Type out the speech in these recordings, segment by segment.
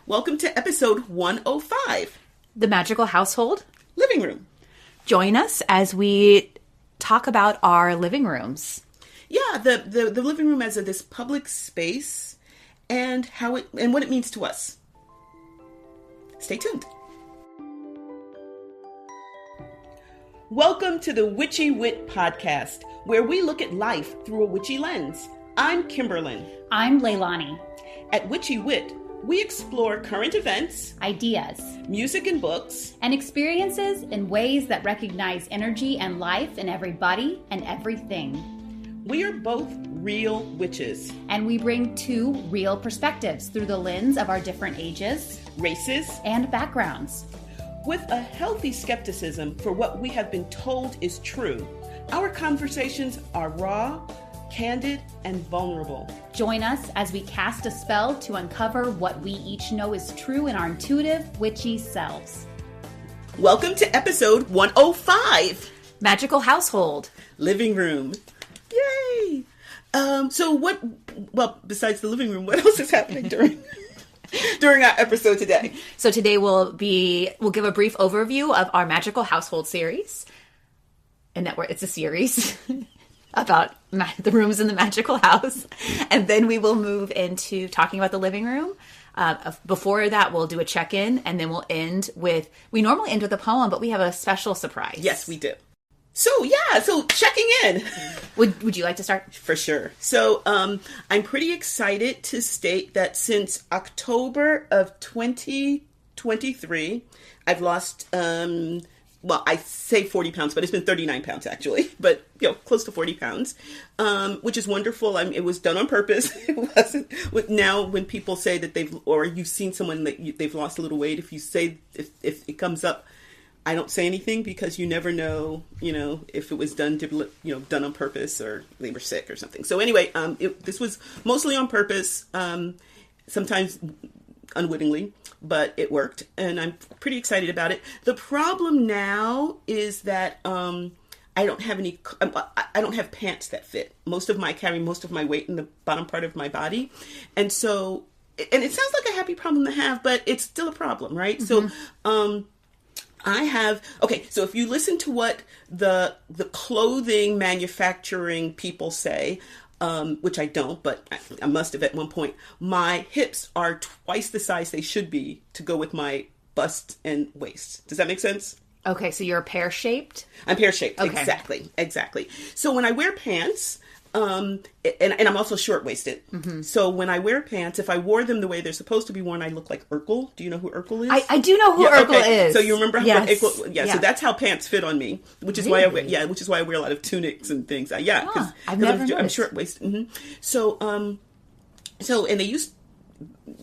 Welcome to episode 105, The Magical Household Living Room. Join us as we talk about our living rooms. Yeah, the living room as this public space and how it and what it means to us. Stay tuned. Welcome to the Witchy Wit podcast, where we look at life through a witchy lens. I'm Kimberlyn. I'm Leilani. At Witchy Wit, we explore current events, Ideas, music and books, and experiences in ways that recognize energy and life in everybody and everything. We are both real witches. And we bring two real perspectives through the lens of our different ages, Races, and backgrounds. with a healthy skepticism for what we have been told is true. Our conversations are raw, candid, and vulnerable. Join us as we cast a spell to uncover what we each know is true in our intuitive, witchy selves. Welcome to episode 105, Magical Household. Living Room. Yay! Besides the living room, what else is happening during our episode today? So today we'll give a brief overview of our Magical Household series. And it's a series about the rooms in the magical house. And then we will move into talking about the living room. Before that, we'll do a check-in, and then we normally end with a poem, but we have a special surprise. Yes, we do. So checking in. Would you like to start? For sure. So I'm pretty excited to state that since October of 2023, I've lost, I say 40 pounds, but it's been 39 pounds actually, but close to 40 pounds, which is wonderful. It was done on purpose. It wasn't. Now when people say that you've seen someone that they've lost a little weight, if you say, if it comes up, I don't say anything because you never know, if it was done on purpose or they were sick or something. So anyway, this was mostly on purpose, sometimes unwittingly, but it worked, and I'm pretty excited about it. The problem now is that I don't have pants that fit. I carry most of my weight in the bottom part of my body, and so, and it sounds like a happy problem to have, but it's still a problem, right? Mm-hmm. So, so if you listen to what the clothing manufacturing people say, which I don't, but I must have at one point, my hips are twice the size they should be to go with my bust and waist. Does that make sense? Okay, so you're pear-shaped? I'm pear-shaped, okay. Exactly. So when I wear pants, and I'm also short-waisted. Mm-hmm. So when I wear pants, if I wore them the way they're supposed to be worn, I look like Urkel. Do you know who Urkel is? I do know who Urkel is. So you remember yes. what Urkel? Yeah. So that's how pants fit on me, which is why I wear. Yeah, which is why I wear a lot of tunics and things. Because I'm short-waisted. Mm-hmm. So and they used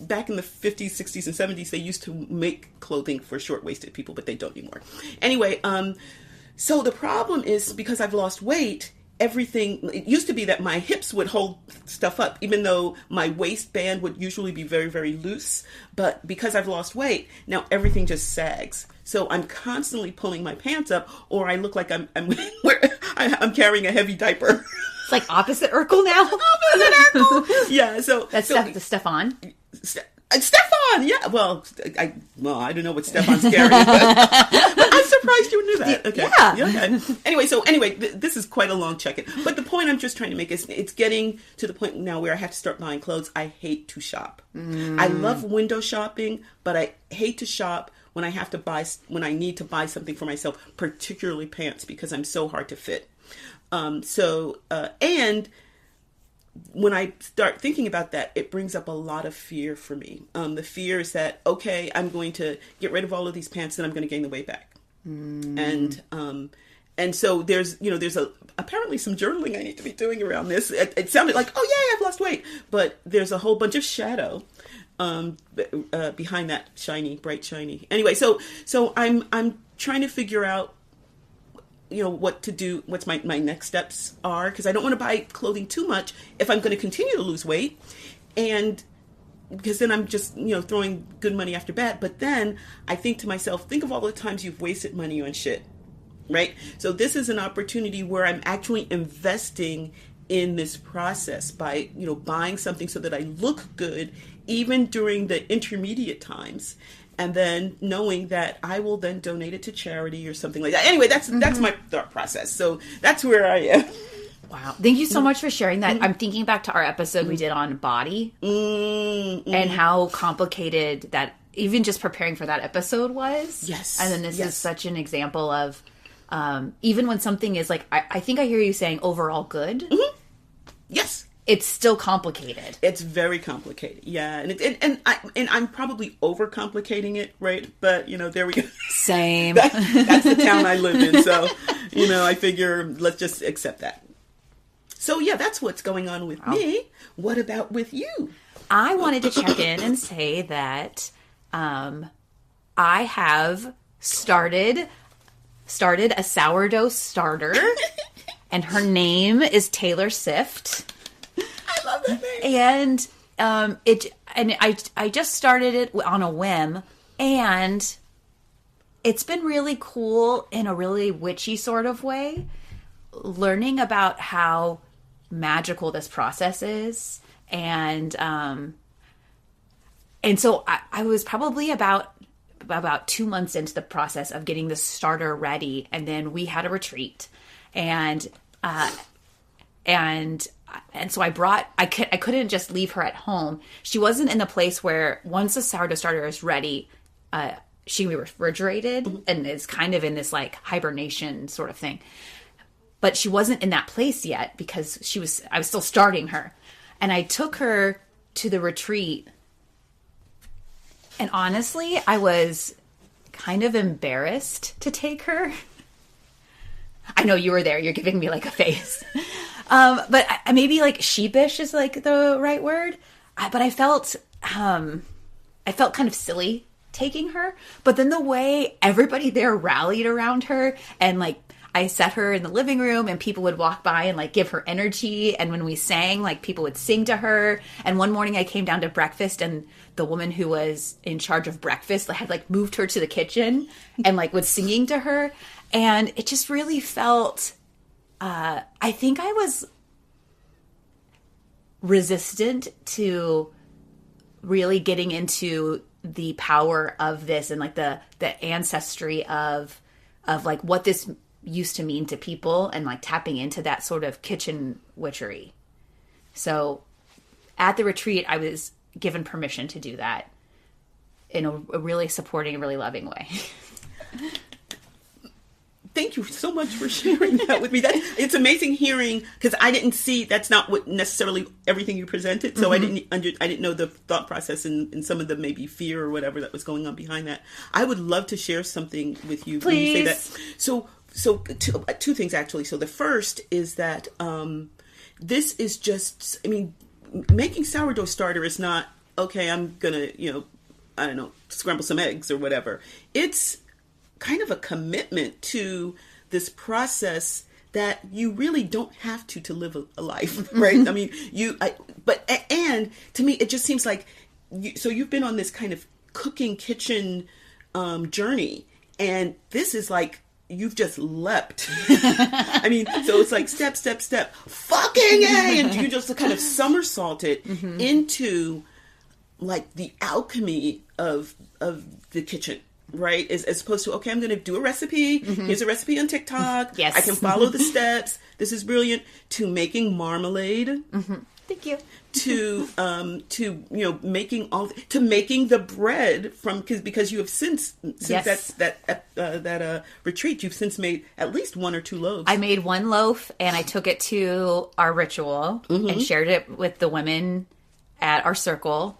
back in the 50s, 60s, and 70s, they used to make clothing for short-waisted people, but they don't anymore. Anyway, so the problem is because I've lost weight. It used to be that my hips would hold stuff up, even though my waistband would usually be very, very loose. But because I've lost weight, now everything just sags. So I'm constantly pulling my pants up, or I look like I'm carrying a heavy diaper. It's like opposite Urkel now? Opposite Urkel! Yeah, so... That's Stefan? Stefan! Yeah, well, I don't know what Stefan's carrying, but I'm surprised you knew that. Okay. Yeah. Anyway, this is quite a long check-in. But the point I'm just trying to make is it's getting to the point now where I have to start buying clothes. I hate to shop. I love window shopping, but I hate to shop when I need to buy something for myself, particularly pants, because I'm so hard to fit. And when I start thinking about that, it brings up a lot of fear for me. The fear is that, okay, I'm going to get rid of all of these pants and I'm going to gain the weight back. And so there's apparently some journaling I need to be doing around this. It sounded like, oh yay, I've lost weight, but there's a whole bunch of shadow behind that bright shiny. Anyway, so I'm trying to figure out what to do, what's my next steps are, because I don't want to buy clothing too much if I'm going to continue to lose weight, and because then I'm just, throwing good money after bad. But then I think to myself, think of all the times you've wasted money on shit, right? So this is an opportunity where I'm actually investing in this process by, buying something so that I look good even during the intermediate times. And then knowing that I will then donate it to charity or something like that. Anyway, that's my thought process. So that's where I am. Wow. Thank you so much for sharing that. I'm thinking back to our episode we did on body and how complicated that, even just preparing for that episode was. Yes. And then this is such an example of, even when something is like, I think I hear you saying overall good. Mm-hmm. Yes. It's still complicated. It's very complicated, yeah, and I'm probably overcomplicating it, right? But there we go. Same. That's the town I live in, so I figure let's just accept that. So yeah, that's what's going on with me. What about with you? I wanted to check in and say that I have started a sourdough starter, and her name is Taylor Sift. I love that name. And I just started it on a whim, and it's been really cool in a really witchy sort of way, learning about how magical this process is. And so I was probably about 2 months into the process of getting the starter ready, and then we had a retreat, and so I couldn't just leave her at home. She wasn't in the place where once the sourdough starter is ready, she be refrigerated and is kind of in this like hibernation sort of thing. But she wasn't in that place yet because I was still starting her. And I took her to the retreat. And honestly, I was kind of embarrassed to take her. I know you were there. You're giving me like a face. But maybe like sheepish is like the right word. But I felt kind of silly taking her. But then the way everybody there rallied around her, and like I set her in the living room and people would walk by and like give her energy. And when we sang, like people would sing to her. And one morning I came down to breakfast and the woman who was in charge of breakfast had like moved her to the kitchen and like was singing to her. And it just really felt, I think I was resistant to really getting into the power of this and like the ancestry of like what this used to mean to people, and like tapping into that sort of kitchen witchery. So at the retreat, I was given permission to do that in a really supporting, really loving way. Thank you so much for sharing that with me. It's amazing hearing, because I didn't see, that's not what necessarily everything you presented. So I didn't know the thought process and some of the maybe fear or whatever that was going on behind that. I would love to share something with you. Please. When you say that. So two things actually. So the first is that this is just, making sourdough starter is not, okay, I'm going to, I don't know, scramble some eggs or whatever. It's kind of a commitment to this process that you really don't have to live a life, right? And to me, it just seems like, you've been on this kind of cooking kitchen journey, and this is like, you've just leapt. So it's like step, fucking A, and you just kind of somersaulted into like the alchemy of the kitchen. Right? As opposed to, okay, I'm going to do a recipe. Here's a recipe on TikTok. Yes. I can follow the steps. This is brilliant. To making marmalade. Thank you. To making making the bread because you have since Yes. that retreat, you've since made at least 1 or 2 loaves. I made 1 loaf and I took it to our ritual and shared it with the women at our circle.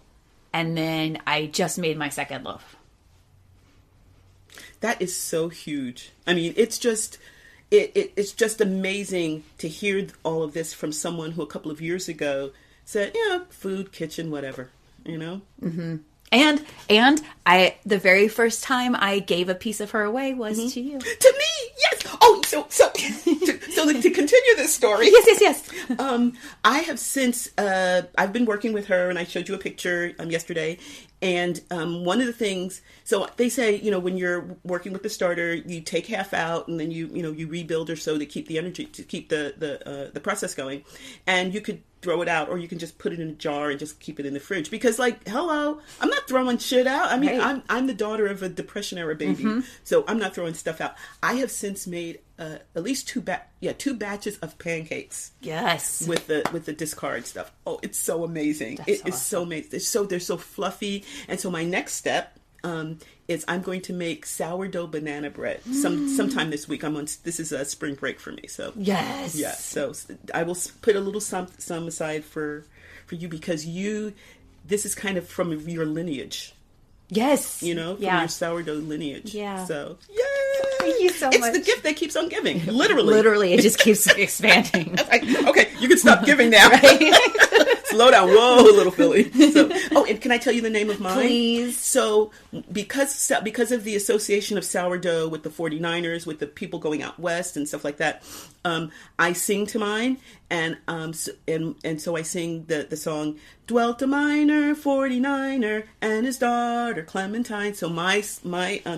And then I just made my 2nd loaf. That is so huge. It's just it's just amazing to hear all of this from someone who a couple of years ago said, food, kitchen, whatever, Mm-hmm. And the very first time I gave a piece of her away was to you. To me, yes. Oh, so to continue this story. Yes. I have since I've been working with her, and I showed you a picture yesterday. And one of the things, so they say, when you're working with the starter, you take half out, and then you rebuild or so to keep the energy, to keep the process going. And you could throw it out, or you can just put it in a jar and just keep it in the fridge. Because, like, hello, I'm not throwing shit out. I mean, Right. I'm the daughter of a Depression era baby, so I'm not throwing stuff out. I have since made at least two batches of pancakes. Yes. With the discard stuff. Oh, it's so amazing. That's It is so amazing. They're so fluffy. And so my next step is I'm going to make sourdough banana bread sometime this week. This is a spring break for me. So Yes. yeah. So I will put a little some aside for you, because this is kind of from your lineage. Yes. You know, from Yeah. your sourdough lineage. Yeah. So yay! Thank you so It's much. the gift that keeps on giving. Literally. Literally, it just keeps expanding. Okay, you can stop giving now. Slow down. Whoa, little Philly. So, and can I tell you the name of mine? Please. So, because of the association of sourdough with the 49ers, with the people going out west and stuff like that, I sing to mine, and so I sing the song, "Dwelt a miner, 49er, and his daughter Clementine." So my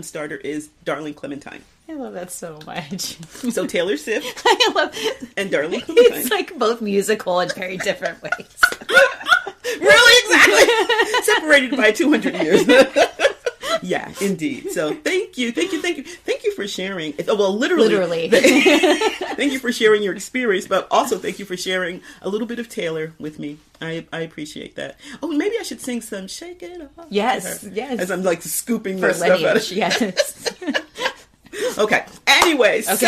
starter is Darling Clementine. I love that so much. So Taylor Swift I love it. and Darling Clementine. It's like both musical in very different ways. Really, exactly. Separated by 200 years. Yeah, indeed. So thank you for sharing. Well, literally. Thank you for sharing your experience, but also thank you for sharing a little bit of Taylor with me. I appreciate that. Oh, maybe I should sing some "Shake It Off." Yes, to her, yes. as I'm like scooping For the stuff out of lineage, yes. Okay. Anyways, Okay.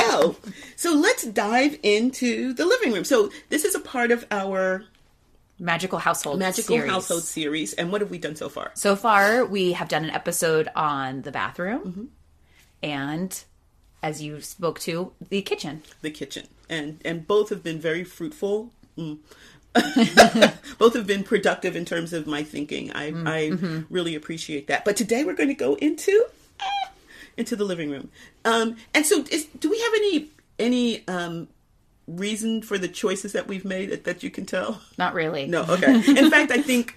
so let's dive into the living room. So this is a part of our Magickal household Magickal series. series. And what have we done so far? So far, we have done an episode on the bathroom and, as you spoke to, the kitchen. The kitchen. And both have been very fruitful. Both have been productive in terms of my thinking. I really appreciate that. But today we're going to go into the living room. And so do we have any reason for the choices that we've made that you can tell? Not really. No, okay. In fact, I think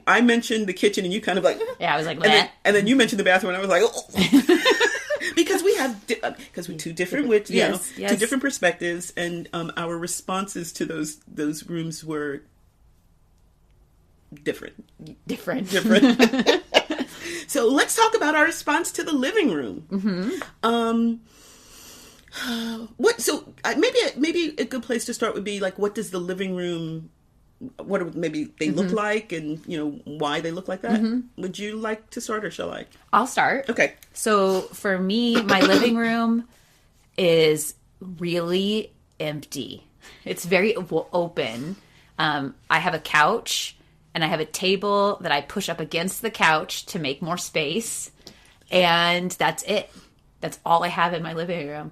I mentioned the kitchen and you kind of like, Yeah, I was like, and then you mentioned the bathroom and I was like, oh. Because we're two different Yes. two different perspectives, and our responses to those rooms were different. So let's talk about our response to the living room. Maybe a good place to start would be like, what does the living room, maybe they look like, and why they look like that. Would you like to start, or shall I? I'll start. Okay. So for me, my living room is really empty. It's very open. I have a couch and I have a table that I push up against the couch to make more space. And that's it. That's all I have in my living room.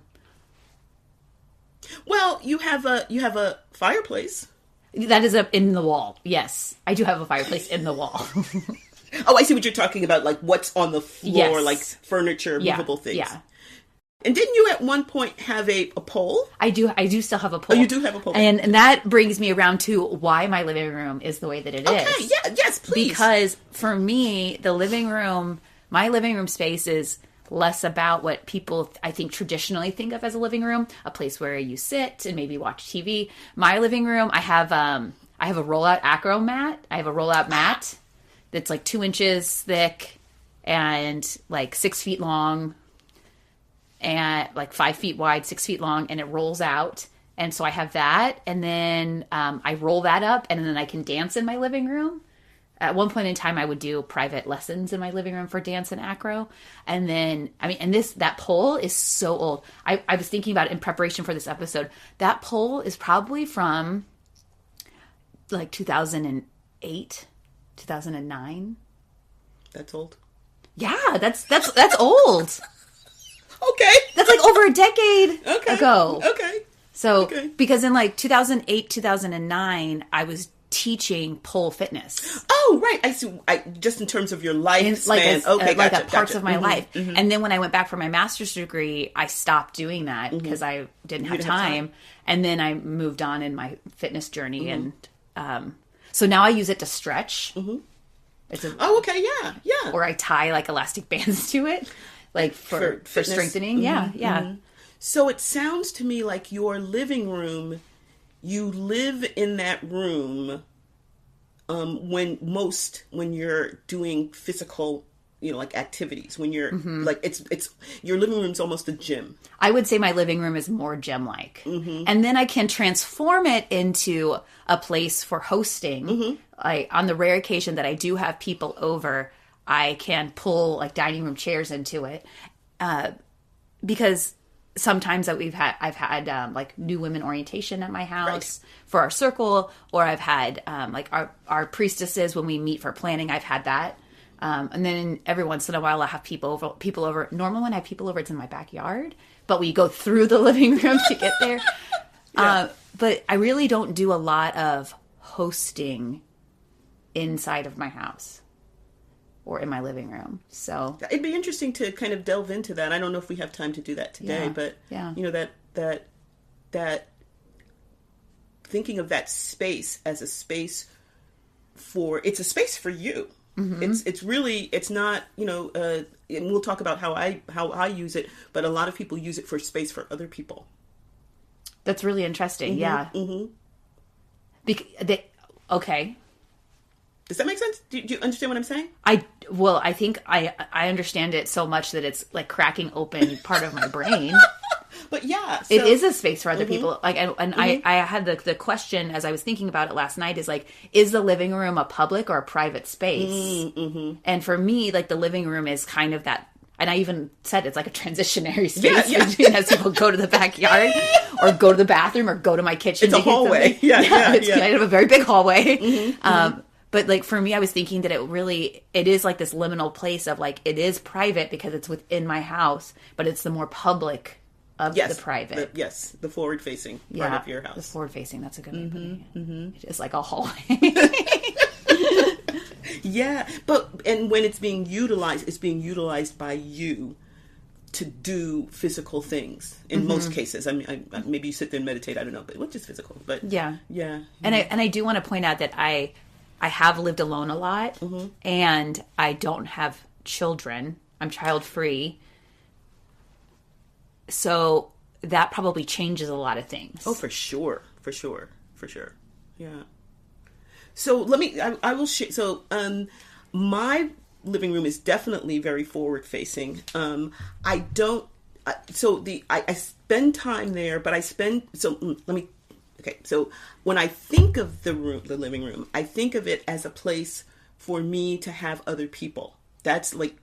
Well, you have a fireplace. That is in the wall. Yes. I do have a fireplace in the wall. Oh, I see what you're talking about. Like what's on the floor, Yes. like furniture, movable things. Yeah. And didn't you at one point have a pole? I do still have a pole. Oh, you do have a pole. And that brings me around to why my living room is the way that it is. Okay, yeah, yes, please. Because for me, my living room space is less about what people, I think, traditionally think of as a living room, a place where you sit and maybe watch TV. My living room, I have a rollout acro mat. I have a rollout mat that's like 2 inches thick and like 6 feet long and like 5 feet wide, 6 feet long, and it rolls out. And so I have that, and then I roll that up, and then I can dance in my living room. At one point in time, I would do private lessons in my living room for dance and acro. And then, that pole is so old. I was thinking about it in preparation for this episode. That pole is probably from like 2008, 2009. That's old. Yeah, that's old. Okay. That's like over a decade ago. Okay. So, because in like 2008, 2009, I was teaching pole fitness. Oh, right. I see. Just in terms of your lifespan. Gotcha, parts of my life. Mm-hmm. And then when I went back for my master's degree, I stopped doing that because I didn't have time. And then I moved on in my fitness journey. And so now I use it to stretch. It's yeah. Or I tie like elastic bands to it, like for strengthening. Yeah. So it sounds to me like your living room you live in that room when you're doing physical, like activities, when you're like, it's your living room's almost a gym. I would say my living room is more gym-like. And then I can transform it into a place for hosting. On the rare occasion that I do have people over, I can pull like dining room chairs into it. Because sometimes that I've had like new women orientation at my house for our circle, or I've had like our priestesses when we meet for planning. I've had that, and then every once in a while I have people over. Normally when I have people over, it's in my backyard, but we go through the living room to get there. But I really don't do a lot of hosting inside of my house or in my living room. So it'd be interesting to kind of delve into that. I don't know if we have time to do that today, but that thinking of that space as a space it's a space for you. It's not, and we'll talk about how I use it, but a lot of people use it for space for other people. That's really interesting. Yeah. Okay. Does that make sense? Do you understand what I'm saying? I think I understand it so much that it's like cracking open part of my brain. But yeah, it is a space for other people. Like, and I had the question as I was thinking about it last night is like, is the living room a public or a private space? And for me, like the living room is kind of that. And I even said it's like a transitionary space between as people go to the backyard or go to the bathroom or go to my kitchen. It's a hallway. It's kind of a very big hallway. But like for me, I was thinking that it is like this liminal place of like, it is private because it's within my house, but it's the more public of the private. The forward facing part of your house. The forward facing, that's a good way of putting it. It is like a hallway. And when it's being utilized by you to do physical things in most cases. I mean, maybe you sit there and meditate, I don't know, but it's just physical. But yeah. And I do want to point out that I have lived alone a lot, and I don't have children. I'm child free. So that probably changes a lot of things. Oh, for sure. Yeah. So I will share. So, my living room is definitely very forward facing. I spend time there, but so when I think of the living room, I think of it as a place for me to have other people. That's like,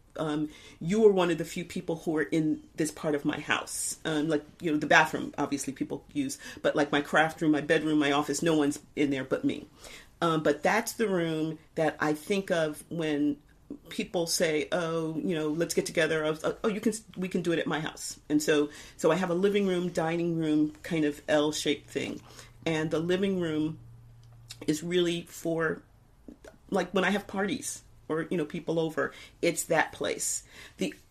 you are one of the few people who are in this part of my house. The bathroom, obviously people use, but like my craft room, my bedroom, my office, no one's in there but me. But that's the room that I think of when people say, "Oh, let's get together." We can do it at my house. And so I have a living room, dining room, kind of L-shaped thing, and the living room is really for like when I have parties or people over. It's that place.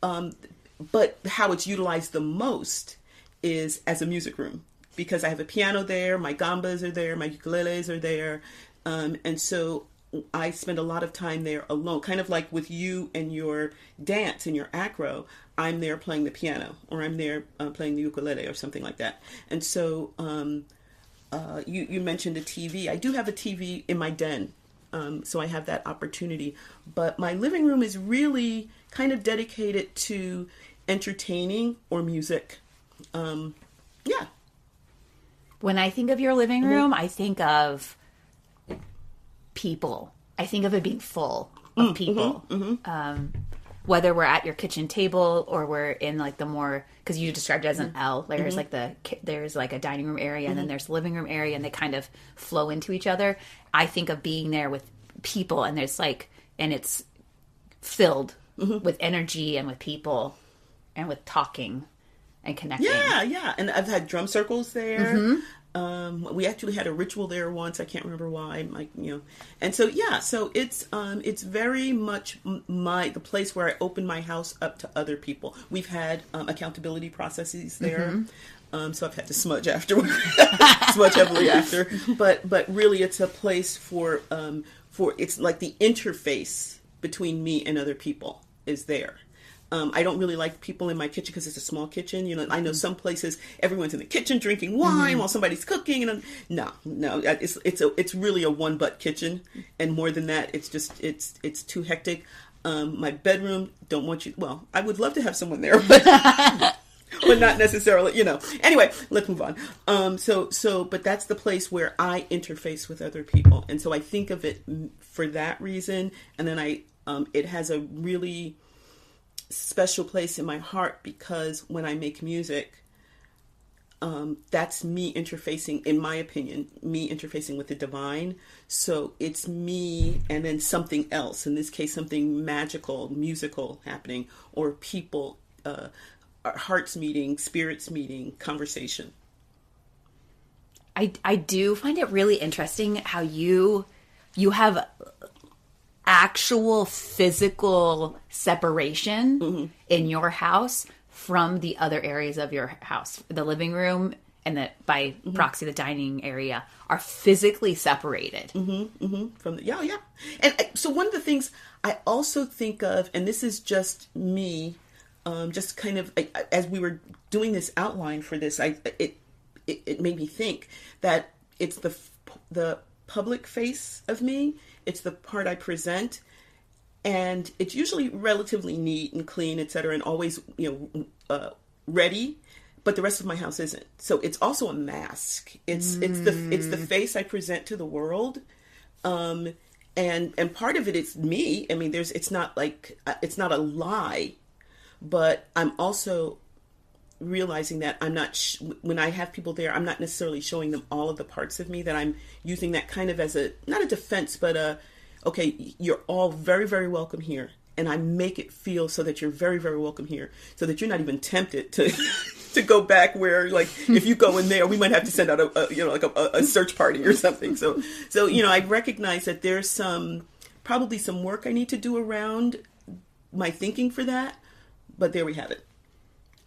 But how it's utilized the most is as a music room because I have a piano there, my gambas are there, my ukuleles are there. And so I spend a lot of time there alone, kind of like with you and your dance and your acro. I'm there playing the piano, or I'm there playing the ukulele or something like that. And so you mentioned a TV. I do have a TV in my den, so I have that opportunity. But my living room is really kind of dedicated to entertaining or music. When I think of your living room, I think of people. I think of it being full of people. Whether we're at your kitchen table or we're in like the more, because you described it as an L. There's like there's like a dining room area and then there's the living room area, and they kind of flow into each other. I think of being there with people, and there's like, and it's filled with energy and with people and with talking and connecting. Yeah. And I've had drum circles there. We actually had a ritual there once. I can't remember why. And so so it's very much the place where I open my house up to other people. We've had accountability processes there. So I've had to smudge afterward, smudge heavily after. But really, it's a place for it's like the interface between me and other people is there. I don't really like people in my kitchen because it's a small kitchen. You know, I know some places everyone's in the kitchen drinking wine while somebody's cooking, and no, it's really a one butt kitchen, and more than that, it's too hectic. My bedroom, don't want you. Well, I would love to have someone there, but but not necessarily. You know. Anyway, let's move on. But that's the place where I interface with other people, and so I think of it for that reason, and then it has a really special place in my heart because when I make music, that's me interfacing, in my opinion, me interfacing with the divine. So it's me and then something else, in this case, something magical, musical happening, or people, hearts meeting, spirits meeting, conversation. I do find it really interesting how you have actual physical separation in your house from the other areas of your house. The living room and by proxy the dining area are physically separated. From the, and so one of the things I also think of, and this is just me, just kind of as we were doing this outline for this, it made me think that it's the public face of me. It's the part I present, and it's usually relatively neat and clean, etc., and always, ready. But the rest of my house isn't. So it's also a mask. It's the face I present to the world, and part of it is me. I mean, it's not a lie, but I'm also realizing that I'm not, when I have people there, I'm not necessarily showing them all of the parts of me, that I'm using that kind of as not a defense, but okay, you're all very, very welcome here. And I make it feel so that you're very, very welcome here, so that you're not even tempted to go back where, like, if you go in there, we might have to send out a search party or something. So, I recognize that there's probably some work I need to do around my thinking for that, but there we have it.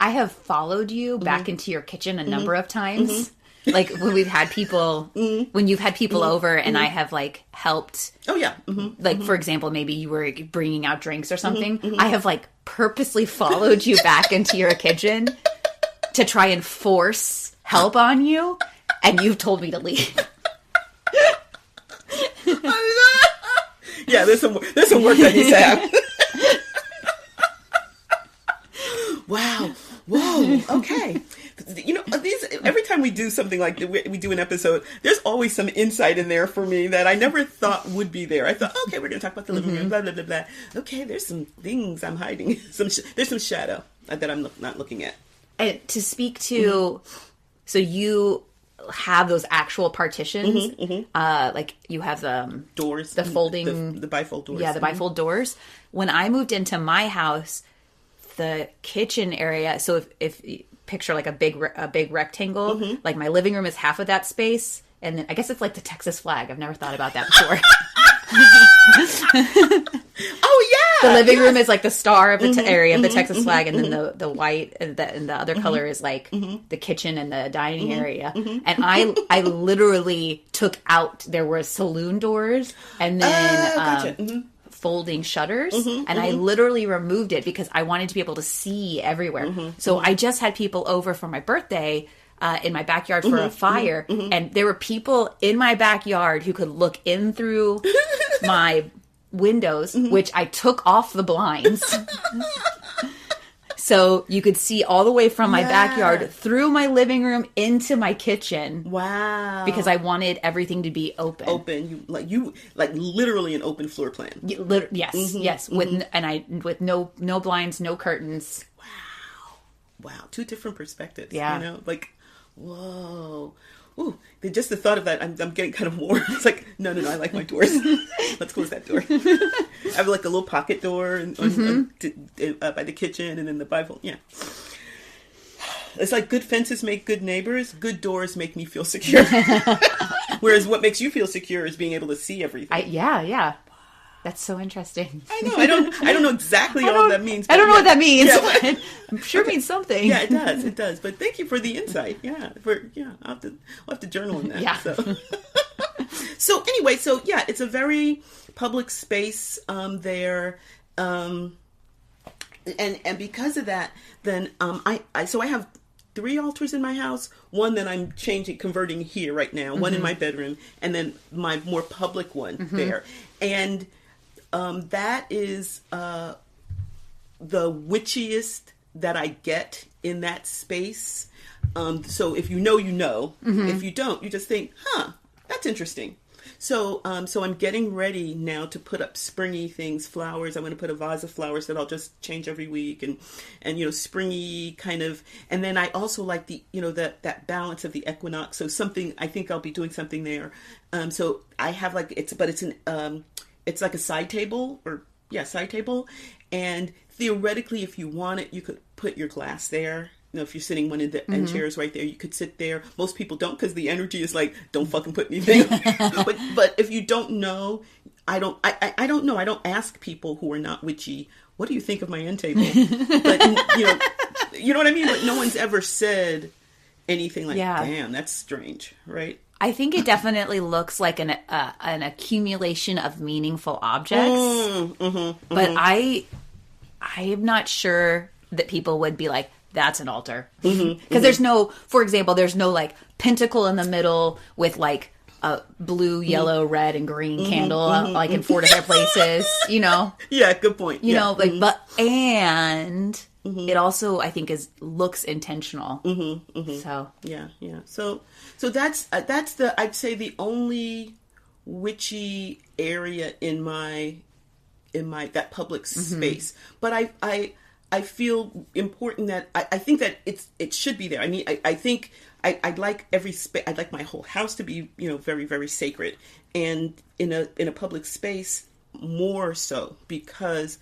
I have followed you back into your kitchen a number of times. Like when we've had people, when you've had people over and I have like helped. Oh yeah. Like for example, maybe you were bringing out drinks or something. I have like purposely followed you back into your kitchen to try and force help on you. And you've told me to leave. Yeah, there's some work that needs to happen. Wow. Whoa. Okay. Every time we do something like we do an episode, there's always some insight in there for me that I never thought would be there. I thought, okay, we're going to talk about the living room, blah, blah, blah, blah. Okay, there's some things I'm hiding. There's some shadow that I'm not looking at. And to speak to, so you have those actual partitions, like you have the doors, the folding, the bifold doors. Yeah, the bifold doors. When I moved into my house, the kitchen area, so if you picture like a big rectangle, like my living room is half of that space, and then I guess it's like the Texas flag. I've never thought about that before. Oh yeah, the living room is like the star of the area of the Texas flag, and then the white and the other color is like the kitchen and the dining area. And I literally took out, there were saloon doors and then gotcha. Folding shutters, and I literally removed it because I wanted to be able to see everywhere. So I just had people over for my birthday in my backyard for a fire, and there were people in my backyard who could look in through my windows, which I took off the blinds. So you could see all the way from my backyard through my living room into my kitchen. Wow! Because I wanted everything to be open. You literally an open floor plan. Yes. With no blinds, no curtains. Wow! Two different perspectives. Yeah. Whoa. Ooh, just the thought of that, I'm getting kind of warm. It's like, no, I like my doors. Let's close that door. I have like a little pocket door by the kitchen, and then the bifold. Yeah. It's like good fences make good neighbors. Good doors make me feel secure. Whereas what makes you feel secure is being able to see everything. Yeah. That's so interesting. I know. I don't know exactly all that means. I don't know what that means. Yeah. I'm sure it means something. Yeah, it does. But thank you for the insight. Yeah. I'll have to journal in that. Yeah. So anyway, it's a very public space there. and because of that, then so I have 3 altars in my house. One that I'm converting here right now. One in my bedroom, and then my more public one there. And that is the witchiest that I get in that space. So if you know, you know. If you don't, you just think, that's interesting. So I'm getting ready now to put up springy things, flowers. I'm going to put a vase of flowers that I'll just change every week, and springy kind of. And then I also like the that balance of the equinox. So I think I'll be doing something there. So I have it's like a side table side table, and theoretically, if you want it, you could put your glass there. If you're sitting one of the end chairs right there, you could sit there. Most people don't, because the energy is like, don't fucking put anything. but if you don't know, I don't know. I don't ask people who are not witchy, what do you think of my end table? But you know what I mean. But no one's ever said anything like, damn, that's strange, right? I think it definitely looks like an accumulation of meaningful objects. But I am not sure that people would be like, that's an altar. Because there's no, for example, there's no like pentacle in the middle with like a blue, yellow, red, and green candle like in 4 different places, Yeah, good point. And it also, I think, looks intentional. So yeah. So that's I'd say the only witchy area in my that public space. But I feel important that I think that it should be there. I mean, I think I'd like every space. I'd like my whole house to be very, very sacred, and in a public space more so, because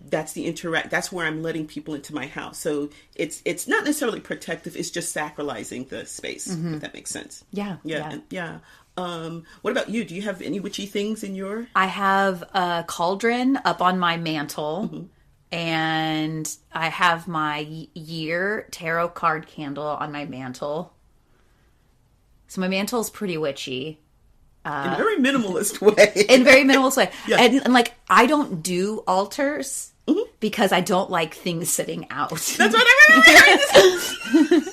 that's that's where I'm letting people into my house. So it's not necessarily protective. It's just sacralizing the space. If that makes sense. Yeah. What about you? Do you have any witchy things in your? I have a cauldron up on my mantle. And I have my year tarot card candle on my mantle. So my mantle is pretty witchy. In a very minimalist way. In a very minimalist way. Yeah. And like, I don't do altars because I don't like things sitting out. That's what I mean.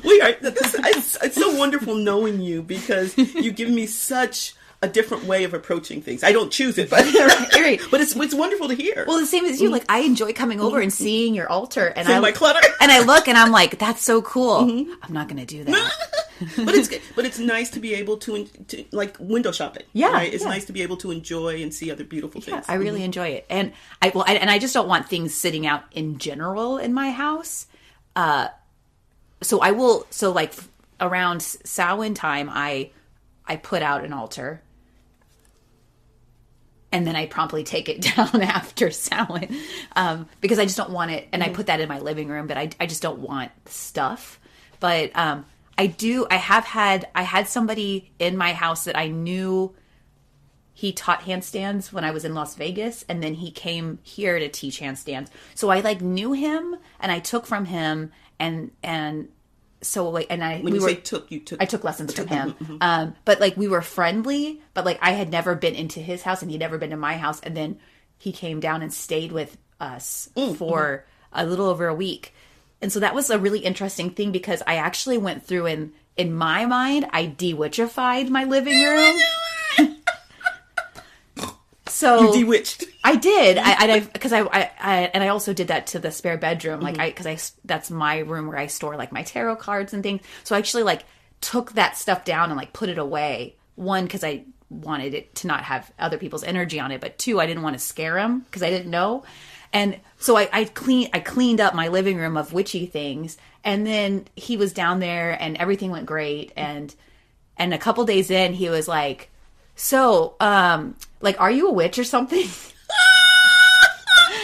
It's so wonderful knowing you, because you give me such a different way of approaching things. I don't choose it, but right. But it's wonderful to hear. Well, the same as you. Like, I enjoy coming over and seeing your altar, and my clutter. And I look, and I'm like, that's so cool. I'm not going to do that. But it's nice to be able to like window shopping. Yeah, right? It's nice to be able to enjoy and see other beautiful things. I really enjoy it, and I just don't want things sitting out in general in my house. So like around Samhain time, I put out an altar. And then I promptly take it down after Samhain, because I just don't want it. And I put that in my living room, but I just don't want stuff. But I had somebody in my house that I knew. He taught handstands when I was in Las Vegas, and then he came here to teach handstands. So I like knew him, and I took from him, and so like, and I took lessons from him. But like, we were friendly, but like, I had never been into his house, and he'd never been to my house. And then he came down and stayed with us for a little over a week. And so that was a really interesting thing, because I actually went through in my mind, I de-witchified my living room. So you de-witched. I did. I also did that to the spare bedroom. Like that's my room where I store like my tarot cards and things. So I actually like took that stuff down and like put it away. One, because I wanted it to not have other people's energy on it, but 2, I didn't want to scare him because I didn't know. And so I cleaned up my living room of witchy things, and then he was down there and everything went great. And a couple days in, he was like, so, like, are you a witch or something?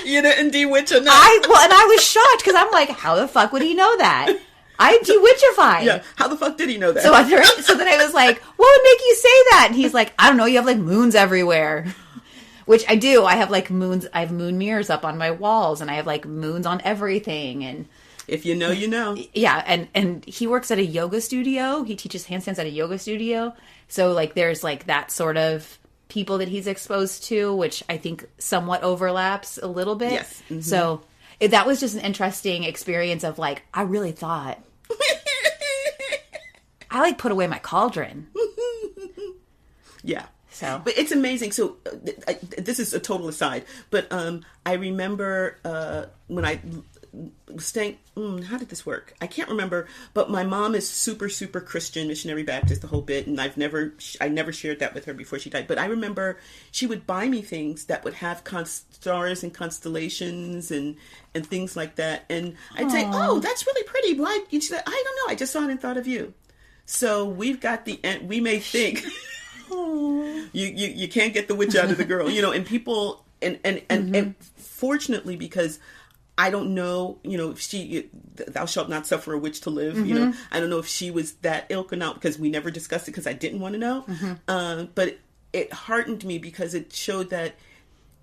You didn't de-witch or not. And I was shocked, because I'm like, how the fuck would he know that? I de-witchified. Yeah, how the fuck did he know that? So then I was like, what would make you say that? And he's like, I don't know, you have like moons everywhere. Which I do. I have like moons. I have moon mirrors up on my walls, and I have like moons on everything. And if you know, you know. Yeah, and he works at a yoga studio. He teaches handstands at a yoga studio. So like, there's like that sort of people that he's exposed to, which I think somewhat overlaps a little bit. Yes. So that was just an interesting experience of like, I really thought I like put away my cauldron. Yeah. So, but it's amazing. So this is a total aside, but I remember when I was staying. How did this work? I can't remember. But my mom is super, super Christian, missionary Baptist, the whole bit, and I never shared that with her before she died. But I remember she would buy me things that would have stars and constellations and things like that, and I'd say, "Oh, that's really pretty." Why? She said, "I don't know. I just saw it and thought of you." So we've got we may think. You can't get the witch out of the girl, and people and fortunately, because I don't know, if she, thou shalt not suffer a witch to live, I don't know if she was that ilk or not, because we never discussed it because I didn't want to know. But it heartened me because it showed that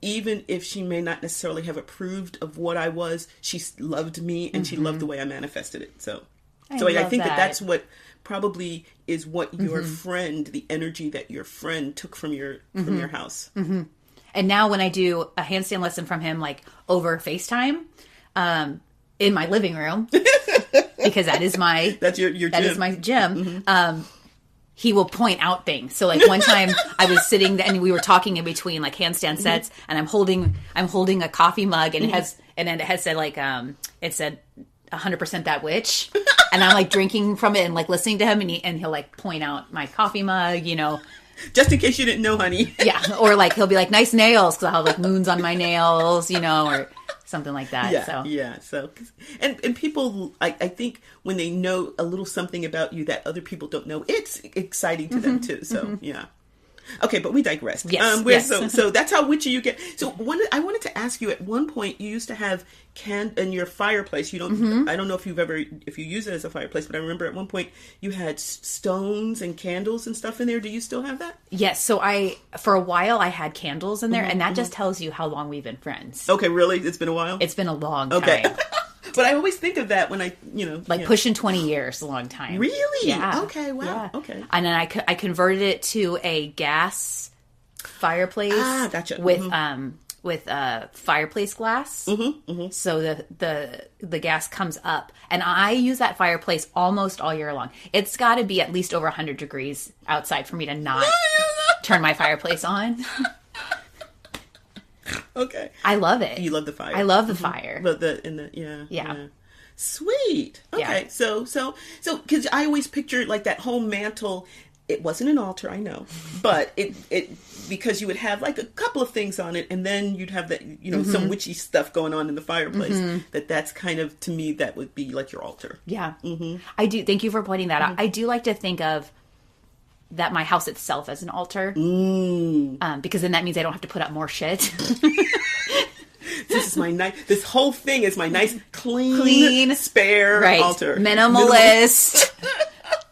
even if she may not necessarily have approved of what I was, she loved me and she loved the way I manifested it. So I think that's what probably is what your friend, the energy that your friend took from your house. And now when I do a handstand lesson from him, like over FaceTime, in my living room, because that is my that's your gym. That is my gym. He will point out things. So like one time I was sitting and we were talking in between like handstand sets, and I'm holding a coffee mug, and it has said like it said 100% that witch, and I'm like drinking from it and like listening to him, and he'll like point out my coffee mug, just in case you didn't know, honey. Yeah, or like he'll be like, nice nails, because I'll have like moons on my nails, or something like that. So and people, I think when they know a little something about you that other people don't know, it's exciting to them too. So yeah. Okay, but we digress. Yes. So that's how witchy you get. So I wanted to ask you, at one point you used to have in your fireplace. You don't. I don't know if you use it as a fireplace, but I remember at one point you had stones and candles and stuff in there. Do you still have that? Yes. So for a while I had candles in there, and that just tells you how long we've been friends. Okay, really? It's been a while? It's been a long time. Okay. But I always think of that when I, pushing 20 years, a long time. Really? Yeah. Okay. Wow. Yeah. Okay. And then I converted it to a gas fireplace. Ah, gotcha. With fireplace glass. So the gas comes up, and I use that fireplace almost all year long. It's got to be at least over 100 degrees outside for me to not turn my fireplace on. Okay. I love it. You love the fire. I love the fire. But yeah. Sweet. Okay. Yeah. So because I always pictured like that whole mantle. It wasn't an altar, I know, but it because you would have like a couple of things on it, and then you'd have that some witchy stuff going on in the fireplace. That's kind of, to me, that would be like your altar. Yeah. I do. Thank you for pointing that out. I do like to think of that my house itself as an altar, because then that means I don't have to put up more shit. This is my nice. This whole thing is my nice, clean, spare altar, minimalist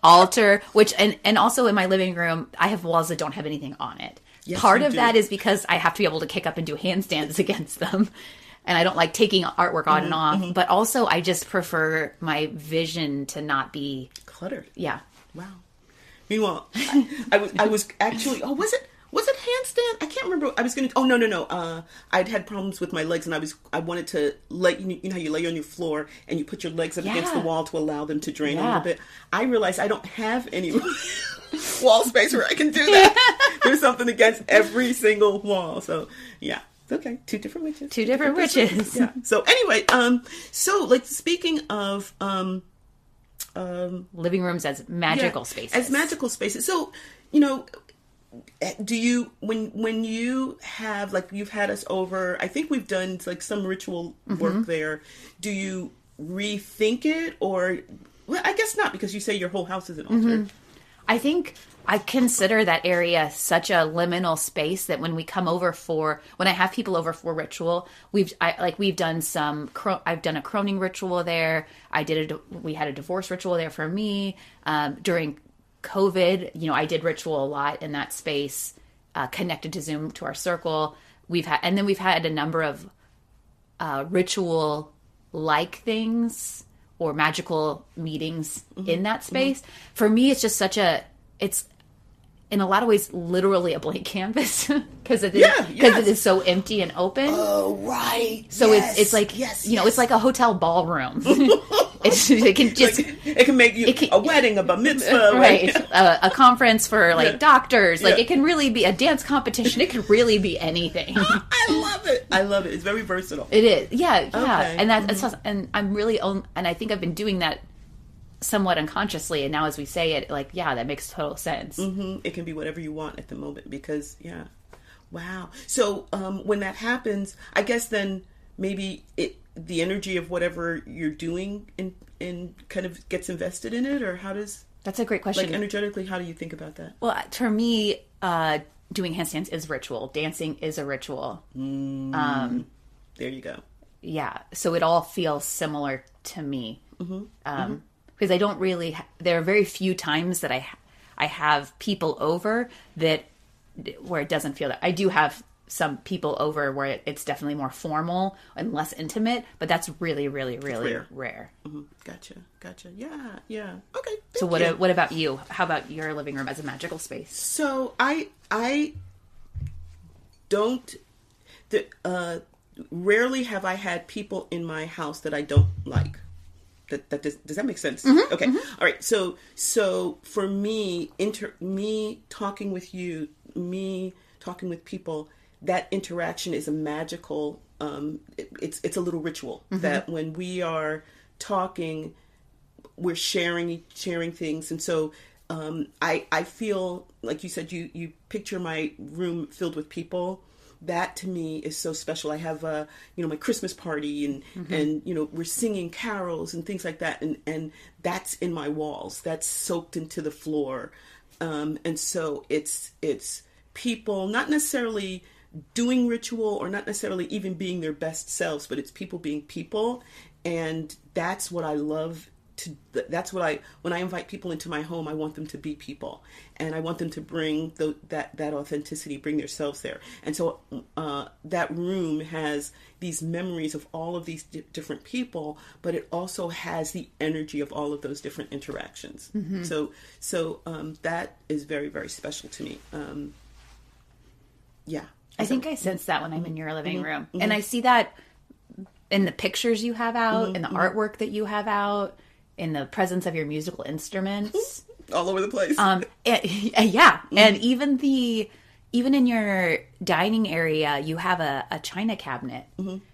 altar. Which and also in my living room, I have walls that don't have anything on it. Yes, Part of that is because I have to be able to kick up and do handstands against them. And I don't like taking artwork on and off. But also, I just prefer my vision to not be cluttered. Yeah. Wow. Meanwhile, I was actually. Oh, was it handstand? I can't remember. I was going to. Oh, no. I'd had problems with my legs, and I wanted to lay. You know how you lay on your floor and you put your legs up against the wall to allow them to drain a little bit. I realized I don't have any wall space where I can do that. There's something against every single wall. So yeah. Okay, two different witches. Two different witches. Yeah. So anyway, so like speaking of living rooms as magical spaces. As magical spaces. So, do you when you have, like, you've had us over, I think we've done like some ritual work there. Do you rethink it, or well, I guess not, because you say your whole house is an altar. I think I consider that area such a liminal space that when we come over when I have people over for ritual, I've done a croning ritual there. We had a divorce ritual there for me. During COVID, I did ritual a lot in that space, connected to Zoom to our circle. We've had a number of ritual like things or magical meetings in that space. For me, it's just it's in a lot of ways, literally a blank canvas because it is so empty and open. Oh, right. So it's like, it's like a hotel ballroom. It can make you a wedding, a bar mitzvah, right? A conference for like doctors. Like it can really be a dance competition. It could really be anything. I love it. It's very versatile. It is. Yeah. Okay. And that's and I'm really and I think I've been doing that somewhat unconsciously, and now as we say it, like, that makes total sense. It can be whatever you want at the moment because wow. So when that happens, I guess then maybe the energy of whatever you're doing in kind of gets invested in it, or how does... That's a great question. Like energetically, how do you think about that? Well, for me, doing handstands is ritual. Dancing is a ritual. There you go. Yeah. So it all feels similar to me. Because I don't really... there are very few times that I have people over where it doesn't feel that. I do have some people over where it's definitely more formal and less intimate, but that's really, really, really rare. Gotcha. Yeah. Okay. So what about you? How about your living room as a magical space? So I don't... rarely have I had people in my house that I don't like. Does that make sense? Okay. All right. So for me, me talking with you, me talking with people, that interaction is a magical. It's a little ritual that when we are talking, we're sharing things, and so I feel like you said you picture my room filled with people. That to me is so special. I have my Christmas party and we're singing carols and things like that, and that's in my walls. That's soaked into the floor, and so it's people not necessarily doing ritual or not necessarily even being their best selves, but it's people being people, and that's what I love. That's what when I invite people into my home, I want them to be people, and I want them to bring that authenticity, bring themselves there. And so that room has these memories of all of these different people, but it also has the energy of all of those different interactions. So that is very, very special to me. I think I sense that when I'm in your living room, and I see that in the pictures you have out, in the artwork that you have out, in the presence of your musical instruments, all over the place. And even in your dining area, you have a china cabinet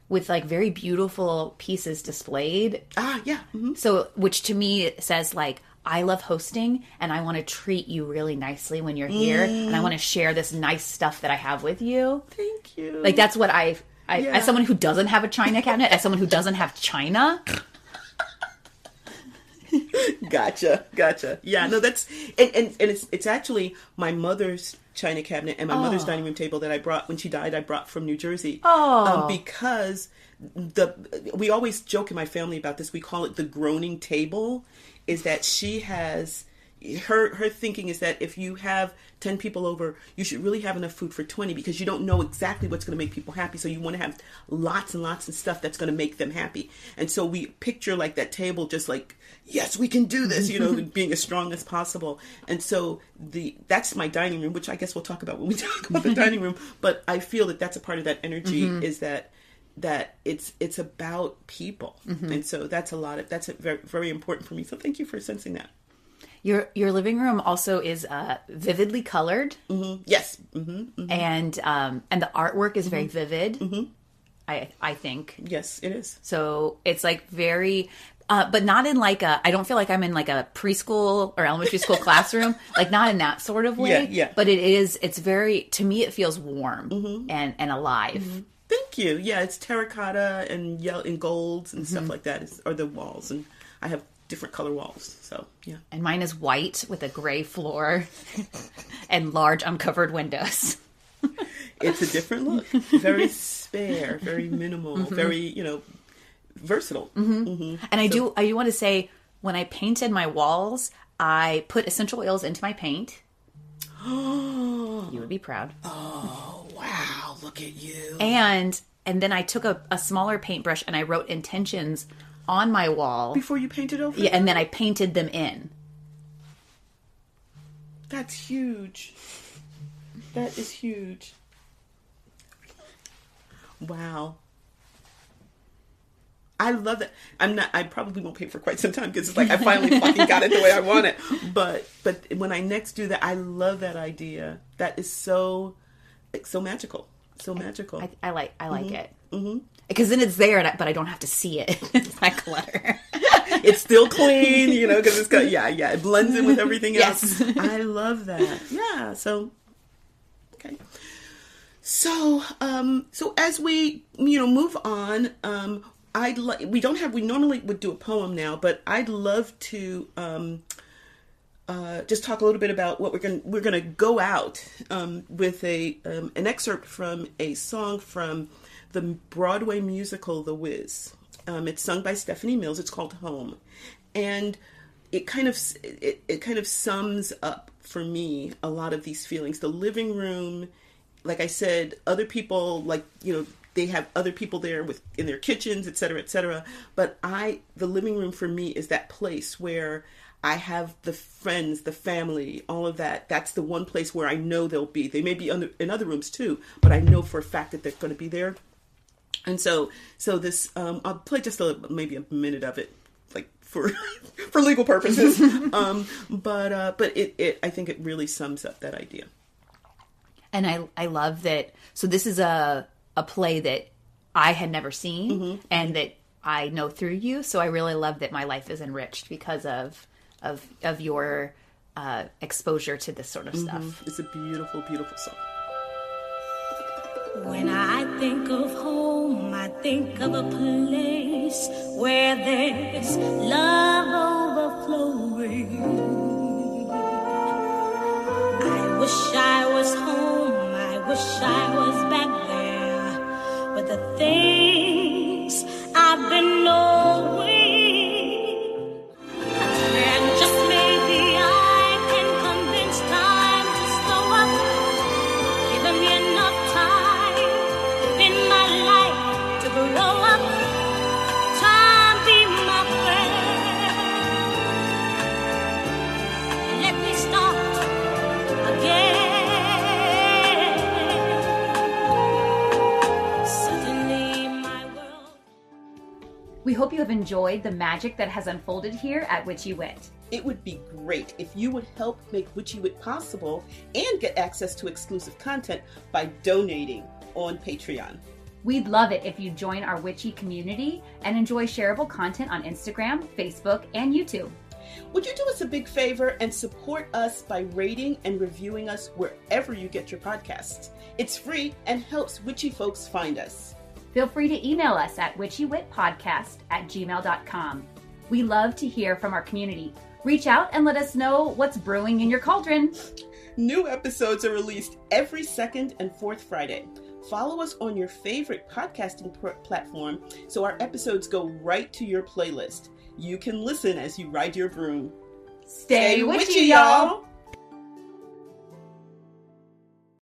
with like very beautiful pieces displayed. So, which to me says like, I love hosting and I want to treat you really nicely when you're here, and I want to share this nice stuff that I have with you. Thank you. Like that's what as someone who doesn't have a china cabinet, as someone who doesn't have china. Gotcha. Yeah, no, that's and it's actually my mother's china cabinet and my mother's dining room table that I brought when she died. I brought from New Jersey. Because we always joke in my family about this. We call it the groaning table. Is that she has her thinking is that if you have 10 people over, you should really have enough food for 20 because you don't know exactly what's going to make people happy. So you want to have lots and lots of stuff that's going to make them happy. And so we picture like that table just like, yes, we can do this, being as strong as possible. And so that's my dining room, which I guess we'll talk about when we talk about the dining room. But I feel that that's a part of that energy is that it's about people. And so that's very, very important for me. So thank you for sensing that. Your living room also is vividly colored. Yes. And the artwork is very vivid. I think. Yes, it is. So it's like very, but not in like I don't feel like I'm in like a preschool or elementary school classroom, like not in that sort of way. Yeah. But it's very, to me, it feels warm and alive. Thank you. Yeah, it's terracotta and yellow and golds and stuff like that are the walls, and I have different color walls. So yeah, and mine is white with a gray floor and large uncovered windows. It's a different look. Very spare, very minimal, very versattle. And I do want to say, when I painted my walls, I put essential oils into my paint. You would be proud. Oh wow! Look at you. And then I took a smaller paintbrush and I wrote intentions on my wall before you painted over. Yeah, and then I painted them in. That's huge. That is huge. Wow. I love it. I probably won't pay for quite some time because it's like I finally fucking got it the way I want it. But when I next do that, I love that idea. That is so magical. So magical. I like it. Mm-hmm. Because then it's there, but I don't have to see it. It's not clutter. It's still clean, because it's got, it blends in with everything else. Yes. I love that. Yeah. So, okay. So, as we, move on, we normally would do a poem now, but I'd love to, just talk a little bit about what we're gonna go out, with an excerpt from a song from the Broadway musical, The Wiz. It's sung by Stephanie Mills. It's called Home. And it kind of sums up for me a lot of these feelings. The living room, like I said, other people, they have other people there in their kitchens, et cetera, et cetera. But the living room for me is that place where I have the friends, the family, all of that. That's the one place where I know they'll be. They may be in other rooms too, but I know for a fact that they're going to be there. And so this, I'll play just maybe a minute of it, for legal purposes. But it I think it really sums up that idea. And I love that. So this is a play that I had never seen, mm-hmm. and that I know through you. So I really love that my life is enriched because of your exposure to this sort of stuff. Mm-hmm. It's a beautiful, beautiful song. When I think of home, I think of a place where there's love overflowing. I wish I was home, I wish I was back there, but the things I've been knowing, and just maybe I can convince time to slow up, giving me enough time in my life to grow up. Time be my friend, let me start again. Suddenly my world. We hope you have enjoyed the magic that has unfolded here at Witchy Wit. It would be great if you would help make Witchy Wit possible and get access to exclusive content by donating on Patreon. We'd love it if you join our Witchy community and enjoy shareable content on Instagram, Facebook, and YouTube. Would you do us a big favor and support us by rating and reviewing us wherever you get your podcasts? It's free and helps witchy folks find us. Feel free to email us at witchywitpodcast@gmail.com. We love to hear from our community. Reach out and let us know what's brewing in your cauldron. New episodes are released every second and fourth Friday. Follow us on your favorite podcasting platform so our episodes go right to your playlist. You can listen as you ride your broom. Stay witchy, y'all!